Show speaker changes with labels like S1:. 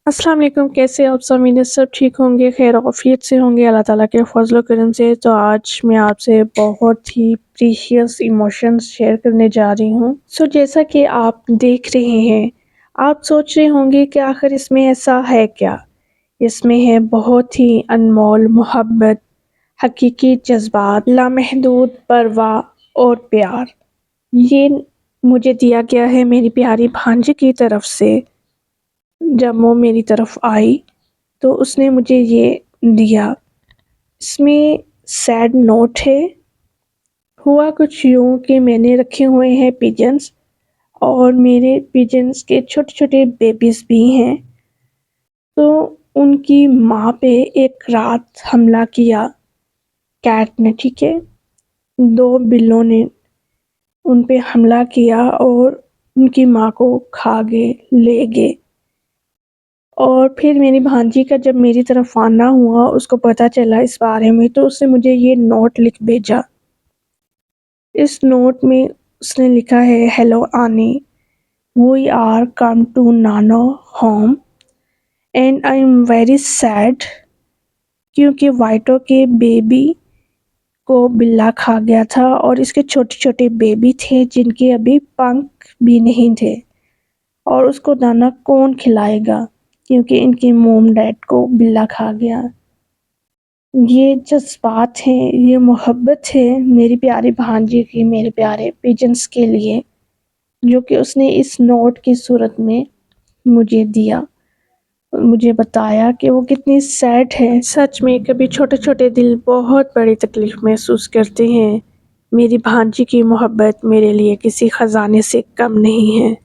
S1: अस्सलाम वालेकुम, कैसे आप सब? उम्मीद है सब ठीक होंगे, खैर आफियत से होंगे अल्लाह ताला के फज़ल व करम से। तो आज मैं आपसे बहुत ही प्रीशियस इमोशंस शेयर करने जा रही हूँ। जैसा कि आप देख रहे हैं, आप सोच रहे होंगे कि आखिर इसमें ऐसा है क्या? इसमें है बहुत ही अनमोल मोहब्बत, हकीकी जज़्बात, लामहदूद परवाह और प्यार। ये मुझे दिया गया है मेरी प्यारी भांजी की तरफ से। जब वो मेरी तरफ आई तो उसने मुझे ये दिया। इसमें सैड नोट है। हुआ कुछ यूँ कि मैंने रखे हुए हैं पिजन्स और मेरे पिजन्स के छोटे-छोटे बेबीज़ भी हैं। तो उनकी माँ पे एक रात हमला किया कैट ने, ठीक है? 2 बिल्लों ने उन पे हमला किया और उनकी माँ को खा गए, ले गए। और फिर मेरी भांजी का जब मेरी तरफ आना हुआ, उसको पता चला इस बारे में, तो उसने मुझे ये नोट लिख भेजा। इस नोट में उसने लिखा है, हेलो आनी, वी आर कम टू नानो home and I am very sad क्योंकि वाइटो के बेबी को बिल्ला खा गया था और इसके छोटे-छोटे बेबी थे जिनके अभी पंख भी नहीं थे और उसको दाना कौन खिलाएगा क्योंकि इनके मॉम डैड को बिल्ला खा गया। ये जज़्बात हैं, ये मोहब्बत है मेरी प्यारी भांजी की मेरे प्यारे पिजन्स के लिए, जो कि उसने इस नोट की सूरत में मुझे दिया। मुझे बताया कि वो कितनी सैड है। सच में कभी छोटे-छोटे दिल बहुत बड़ी तकलीफ़ महसूस करते हैं। मेरी भांजी की मोहब्बत मेरे लिए किसी ख़ज़ाने से कम नहीं है।